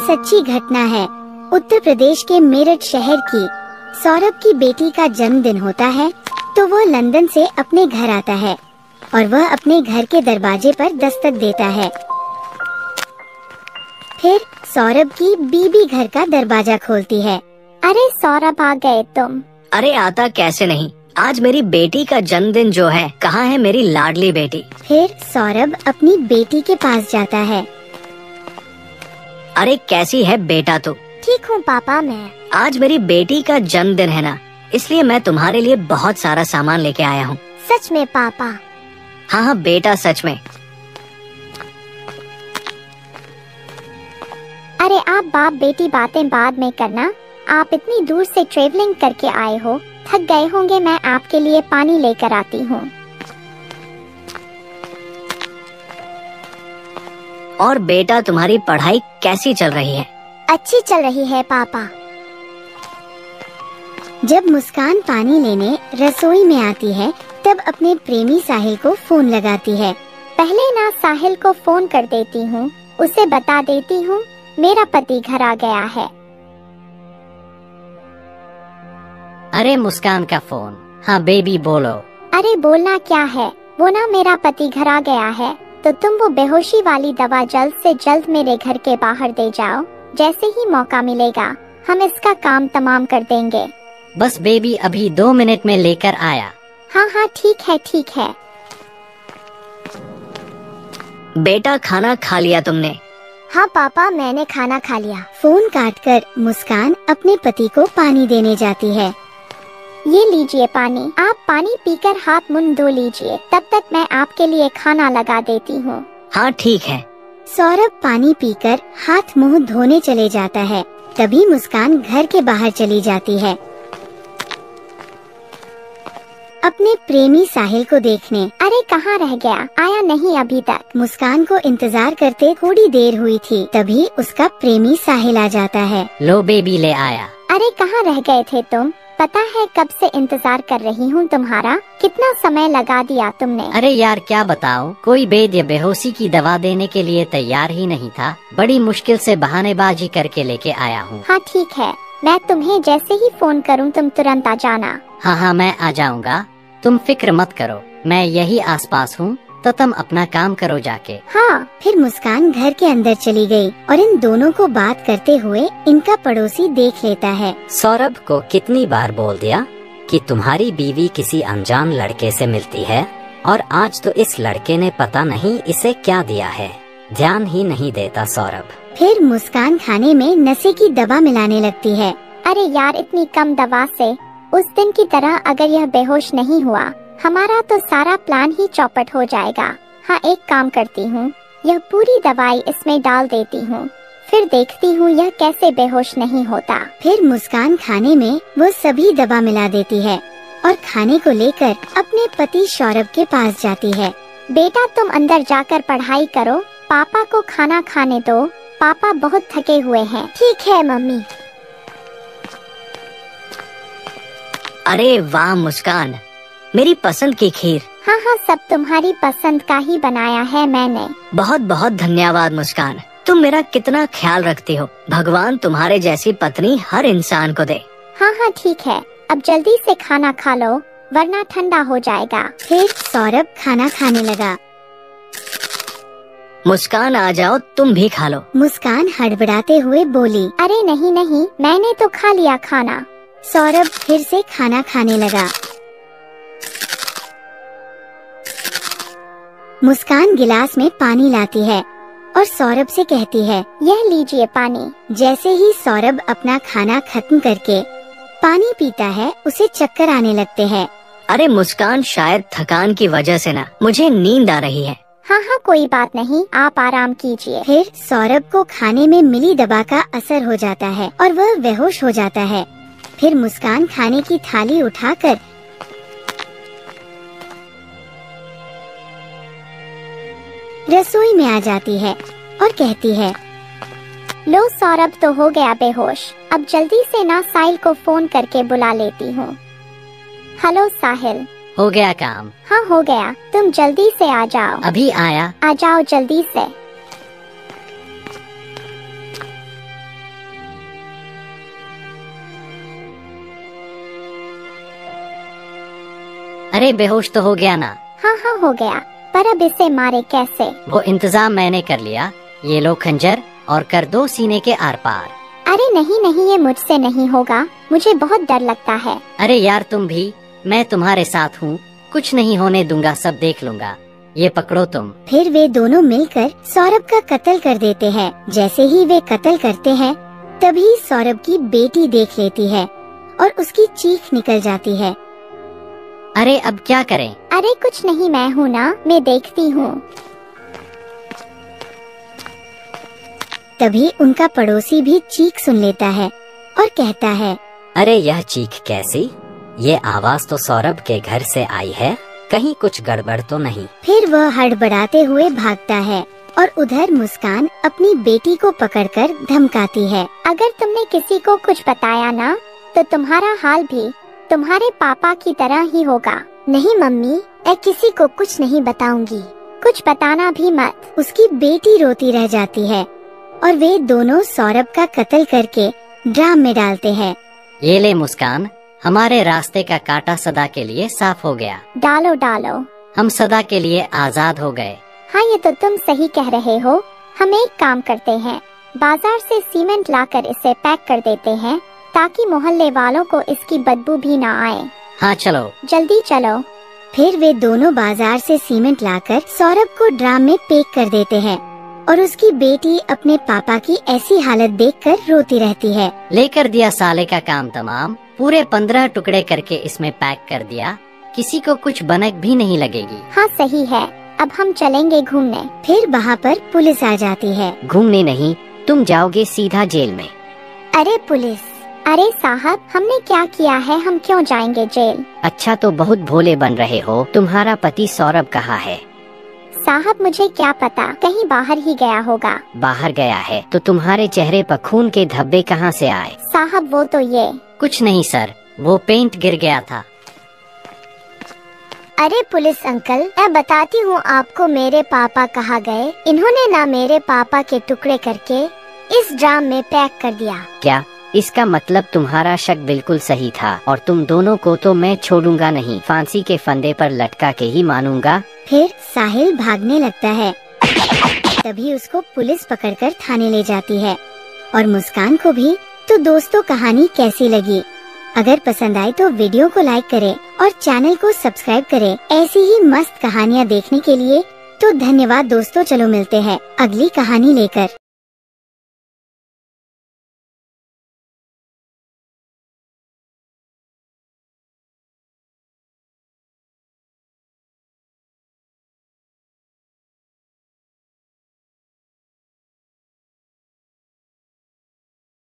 सच्ची घटना है। उत्तर प्रदेश के मेरठ शहर की सौरभ की बेटी का जन्मदिन होता है तो वो लंदन से अपने घर आता है और वह अपने घर के दरवाजे पर दस्तक देता है। फिर सौरभ की बीबी घर का दरवाजा खोलती है। अरे सौरभ, आ गए तुम? अरे आता कैसे नहीं, आज मेरी बेटी का जन्मदिन जो है, कहाँ है मेरी लाडली बेटी। फिर सौरभ अपनी बेटी के पास जाता है। अरे कैसी है बेटा तू? ठीक हूँ पापा मैं। आज मेरी बेटी का जन्मदिन है ना, इसलिए मैं तुम्हारे लिए बहुत सारा सामान लेके आया हूँ। सच में पापा? हाँ हाँ बेटा, सच में। अरे आप बाप बेटी बातें बाद में करना, आप इतनी दूर से ट्रेवलिंग करके आए हो, थक गए होंगे। मैं आपके लिए पानी लेकर आती हूँ। और बेटा तुम्हारी पढ़ाई कैसी चल रही है? अच्छी चल रही है पापा। जब मुस्कान पानी लेने रसोई में आती है तब अपने प्रेमी साहिल को फोन लगाती है। पहले ना साहिल को फोन कर देती हूँ, उसे बता देती हूँ मेरा पति घर आ गया है। अरे मुस्कान का फोन। हाँ बेबी बोलो। अरे बोलना क्या है, वो ना मेरा पति घर आ गया है, तो तुम वो बेहोशी वाली दवा जल्द से जल्द मेरे घर के बाहर दे जाओ। जैसे ही मौका मिलेगा हम इसका काम तमाम कर देंगे। बस बेबी अभी 2 मिनट में लेकर आया। हाँ हाँ ठीक है ठीक है। बेटा खाना खा लिया तुमने? हाँ पापा मैंने खाना खा लिया। फोन काटकर मुस्कान अपने पति को पानी देने जाती है। ये लीजिए पानी, आप पानी पीकर हाथ मुंह धो लीजिए, तब तक मैं आपके लिए खाना लगा देती हूँ। हाँ ठीक है। सौरभ पानी पीकर हाथ मुंह धोने चले जाता है। तभी मुस्कान घर के बाहर चली जाती है अपने प्रेमी साहिल को देखने। अरे कहाँ रह गया, आया नहीं अभी तक। मुस्कान को इंतजार करते थोड़ी देर हुई थी, तभी उसका प्रेमी साहिल आ जाता है। लो बेबी ले आया। अरे कहाँ रह गए थे तुम? पता है कब से इंतजार कर रही हूँ तुम्हारा, कितना समय लगा दिया तुमने। अरे यार क्या बताओ, कोई वैद्य बेहोशी की दवा देने के लिए तैयार ही नहीं था। बड़ी मुश्किल से बहानेबाजी करके लेके आया हूँ। हाँ ठीक है, मैं तुम्हें जैसे ही फोन करूँ तुम तुरंत आ जाना। हाँ हाँ मैं आ जाऊँगा, तुम फिक्र मत करो, मैं यही आसपास हूँ, तो तुम अपना काम करो जाके। हाँ। फिर मुस्कान घर के अंदर चली गई और इन दोनों को बात करते हुए इनका पड़ोसी देख लेता है। सौरभ को कितनी बार बोल दिया कि तुम्हारी बीवी किसी अनजान लड़के से मिलती है, और आज तो इस लड़के ने पता नहीं इसे क्या दिया है, ध्यान ही नहीं देता सौरभ। फिर मुस्कान खाने में नशे की दवा मिलाने लगती है। अरे यार इतनी कम दवा से उस दिन की तरह अगर यह बेहोश नहीं हुआ, हमारा तो सारा प्लान ही चौपट हो जाएगा। हाँ एक काम करती हूँ, यह पूरी दवाई इसमें डाल देती हूँ, फिर देखती हूँ यह कैसे बेहोश नहीं होता। फिर मुस्कान खाने में वो सभी दवा मिला देती है और खाने को लेकर अपने पति सौरभ के पास जाती है। बेटा तुम अंदर जाकर पढ़ाई करो, पापा को खाना खाने दो, पापा बहुत थके हुए हैं। ठीक है मम्मी। अरे वाह मुस्कान, मेरी पसंद की खीर। हाँ हाँ सब तुम्हारी पसंद का ही बनाया है मैंने। बहुत बहुत धन्यवाद मुस्कान, तुम मेरा कितना ख्याल रखती हो। भगवान तुम्हारे जैसी पत्नी हर इंसान को दे। हाँ हाँ ठीक है, अब जल्दी से खाना खा लो वरना ठंडा हो जाएगा। फिर सौरभ खाना खाने लगा। मुस्कान आ जाओ, तुम भी खा लो। मुस्कान हड़बड़ाते हुए बोली। अरे नहीं नहीं, मैंने तो खा लिया खाना। सौरभ फिर से खाना खाने लगा। मुस्कान गिलास में पानी लाती है और सौरभ से कहती है, यह लीजिए पानी। जैसे ही सौरभ अपना खाना खत्म करके पानी पीता है, उसे चक्कर आने लगते हैं। अरे मुस्कान, शायद थकान की वजह से ना मुझे नींद आ रही है। हाँ हाँ कोई बात नहीं, आप आराम कीजिए। फिर सौरभ को खाने में मिली दवा का असर हो जाता है और वह बेहोश हो जाता है। फिर मुस्कान खाने की थाली उठाकर रसोई में आ जाती है और कहती है, लो सौरभ तो हो गया बेहोश, अब जल्दी से ना साहिल को फोन करके बुला लेती हूँ। हेलो साहिल। हो गया काम? हाँ हो गया, तुम जल्दी से आ जाओ। अभी आया। आ जाओ जल्दी से। अरे बेहोश तो हो गया ना? हाँ हाँ हो गया, पर अब इसे मारे कैसे? वो इंतजाम मैंने कर लिया। ये लो खंजर और कर दो सीने के आर पार। अरे नहीं नहीं, ये मुझसे नहीं होगा, मुझे बहुत डर लगता है। अरे यार तुम भी, मैं तुम्हारे साथ हूँ, कुछ नहीं होने दूंगा, सब देख लूंगा। ये पकड़ो तुम। फिर वे दोनों मिलकर सौरभ का कत्ल कर देते हैं। जैसे ही वे कत्ल करते हैं तभी सौरभ की बेटी देख लेती है और उसकी चीख निकल जाती है। अरे अब क्या करें? अरे कुछ नहीं, मैं हूँ ना, मैं देखती हूँ। तभी उनका पड़ोसी भी चीख सुन लेता है और कहता है, अरे यह चीख कैसी? ये आवाज तो सौरभ के घर से आई है, कहीं कुछ गड़बड़ तो नहीं? फिर वह हड़बड़ाते हुए भागता है और उधर मुस्कान अपनी बेटी को पकड़कर धमकाती है। अगर तुमने किसी को कुछ बताया ना तो तुम्हारा हाल भी तुम्हारे पापा की तरह ही होगा। नहीं मम्मी, मैं किसी को कुछ नहीं बताऊंगी। कुछ बताना भी मत। उसकी बेटी रोती रह जाती है और वे दोनों सौरभ का कत्ल करके ड्राम में डालते हैं। ये ले मुस्कान, हमारे रास्ते का कांटा सदा के लिए साफ हो गया। डालो डालो। हम सदा के लिए आजाद हो गए। हाँ ये तो तुम सही कह रहे हो। हम एक काम करते हैं, बाजार से सीमेंट लाकर इसे पैक कर देते हैं ताकि मोहल्ले वालों को इसकी बदबू भी ना आए। हाँ चलो जल्दी चलो। फिर वे दोनों बाजार से सीमेंट लाकर सौरभ को ड्राम में पैक कर देते हैं और उसकी बेटी अपने पापा की ऐसी हालत देखकर रोती रहती है। लेकर दिया साले का काम तमाम, पूरे 15 टुकड़े करके इसमें पैक कर दिया, किसी को कुछ बनक भी नहीं लगेगी। हाँ सही है, अब हम चलेंगे घूमने। फिर वहाँ पर पुलिस आ जाती है। घूमने नहीं, तुम जाओगे सीधा जेल में। अरे पुलिस, अरे साहब हमने क्या किया है, हम क्यों जाएंगे जेल? अच्छा तो बहुत भोले बन रहे हो। तुम्हारा पति सौरभ कहाँ है? साहब मुझे क्या पता, कहीं बाहर ही गया होगा। बाहर गया है तो तुम्हारे चेहरे पर खून के धब्बे कहाँ से आए? साहब वो तो ये कुछ नहीं सर, वो पेंट गिर गया था। अरे पुलिस अंकल, मैं बताती हूँ आपको मेरे पापा कहाँ गए। इन्होंने ना मेरे पापा के टुकड़े करके इस ड्राम में पैक कर दिया। क्या? इसका मतलब तुम्हारा शक बिल्कुल सही था और तुम दोनों को तो मैं छोड़ूंगा नहीं, फांसी के फंदे पर लटका के ही मानूंगा। फिर साहिल भागने लगता है। तभी उसको पुलिस पकड़कर थाने ले जाती है और मुस्कान को भी। तो दोस्तों कहानी कैसी लगी? अगर पसंद आई तो वीडियो को लाइक करें और चैनल को सब्सक्राइब करें ऐसी ही मस्त कहानियाँ देखने के लिए। तो धन्यवाद दोस्तों, चलो मिलते हैं अगली कहानी लेकर।